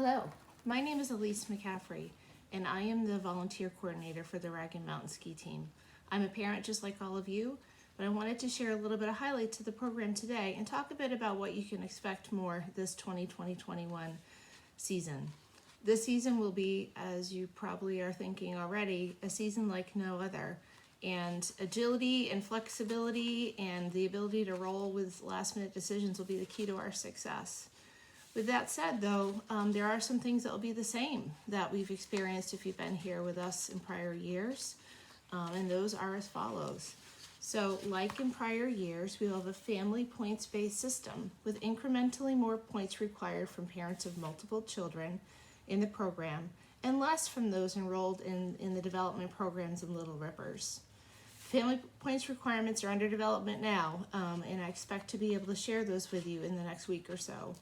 Hello, my name is Elise McCaffrey, and I am the volunteer coordinator for the Ragged Mountain Ski Team. I'm a parent just like all of you, but I wanted to share a little bit of highlights of the program today and talk a bit about what you can expect more this 2020-21 season. This season will be, as you probably are thinking already, a season like no other. And agility and flexibility and the ability to roll with last-minute decisions will be the key to our success. With that said, though, there are some things that will be the same that we've experienced if you've been here with us in prior years, and those are as follows. So, like in prior years, we will have a family points-based system with incrementally more points required from parents of multiple children in the program and less from those enrolled in the development programs in Little Rippers. Family points requirements are under development now, and I expect to be able to share those with you in the next week or so.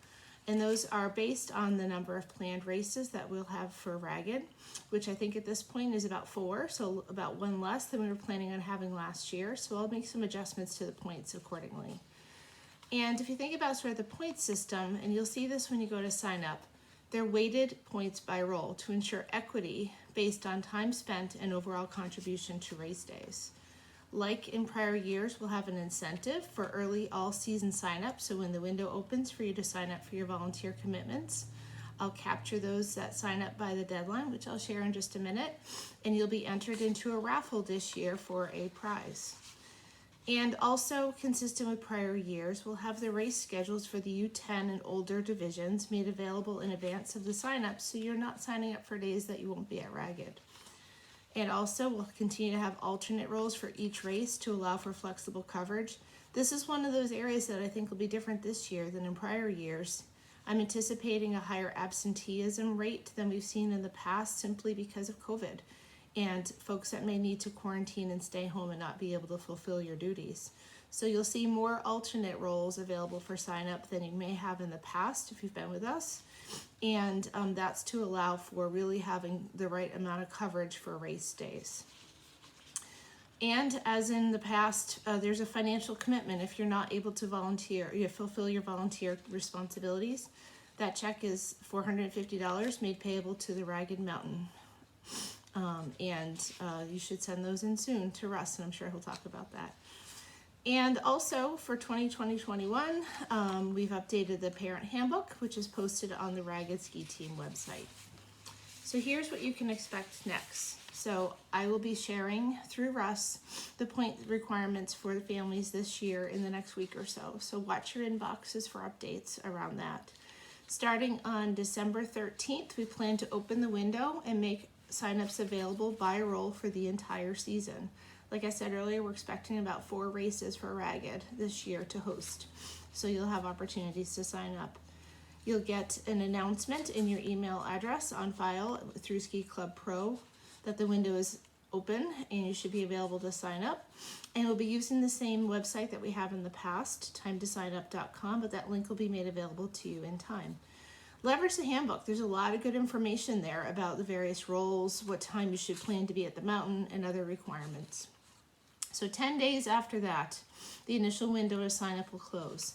And those are based on the number of planned races that we'll have for Ragged, which I think at this point is about 4, so about 1 less than we were planning on having last year. So I'll make some adjustments to the points accordingly. And if you think about sort of the point system, and you'll see this when you go to sign up, they're weighted points by role to ensure equity based on time spent and overall contribution to race days. Like in prior years, we'll have an incentive for early all-season sign-up, so when the window opens for you to sign up for your volunteer commitments, I'll capture those that sign up by the deadline, which I'll share in just a minute, and you'll be entered into a raffle this year for a prize. And also, consistent with prior years, we'll have the race schedules for the U10 and older divisions made available in advance of the sign-up, so you're not signing up for days that you won't be at Ragged. And also, we'll continue to have alternate roles for each race to allow for flexible coverage. This is one of those areas that I think will be different this year than in prior years. I'm anticipating a higher absenteeism rate than we've seen in the past simply because of COVID and folks that may need to quarantine and stay home and not be able to fulfill your duties. So you'll see more alternate roles available for sign up than you may have in the past if you've been with us. And that's to allow for really having the right amount of coverage for race days. And as in the past, there's a financial commitment if you're not able to volunteer, you fulfill your volunteer responsibilities. That check is $450 made payable to the Ragged Mountain. You should send those in soon to Russ, and I'm sure he'll talk about that. And also for 2020-21, we've updated the parent handbook, which is posted on the Ragged Ski Team website. So here's what you can expect next. So I will be sharing through Russ the point requirements for the families this year in the next week or so. So watch your inboxes for updates around that. Starting on December 13th, we plan to open the window and make signups available by role for the entire season. Like I said earlier, we're expecting about 4 races for Ragged this year to host. So you'll have opportunities to sign up. You'll get an announcement in your email address on file through Ski Club Pro that the window is open and you should be available to sign up. And we'll be using the same website that we have in the past, timetosignup.com, but that link will be made available to you in time. Leverage the handbook. There's a lot of good information there about the various roles, what time you should plan to be at the mountain, and other requirements. So 10 days after that, the initial window to sign up will close.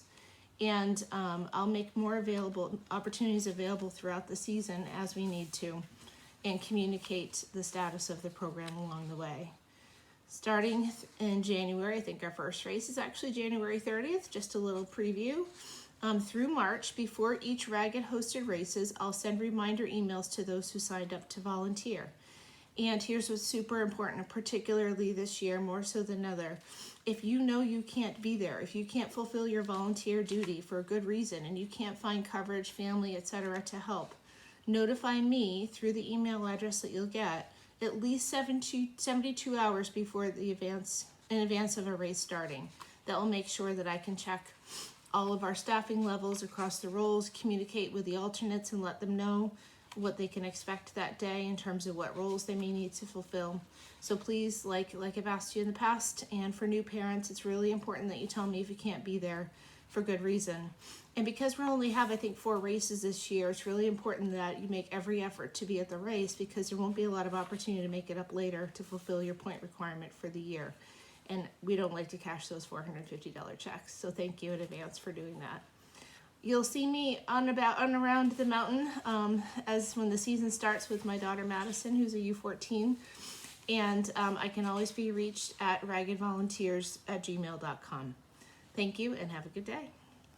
And I'll make more opportunities available throughout the season as we need to and communicate the status of the program along the way. Starting in January, I think our first race is actually January 30th, just a little preview. Through March, before each Ragged hosted races, I'll send reminder emails to those who signed up to volunteer. And here's what's super important, particularly this year, more so than other. If you know you can't be there, if you can't fulfill your volunteer duty for a good reason, and you can't find coverage, family, etc. to help, notify me through the email address that you'll get at least 72 hours before in advance of a race starting. That will make sure that I can check all of our staffing levels across the roles, communicate with the alternates and let them know what they can expect that day in terms of what roles they may need to fulfill. So please, like I've asked you in the past, and for new parents, it's really important that you tell me if you can't be there for good reason. And because we only have, I think, 4 races this year, it's really important that you make every effort to be at the race because there won't be a lot of opportunity to make it up later to fulfill your point requirement for the year. And we don't like to cash those $450 checks. So thank you in advance for doing that. You'll see me on around the mountain as when the season starts with my daughter Madison, who's a U14. And I can always be reached at raggedvolunteers@gmail.com. Thank you and have a good day.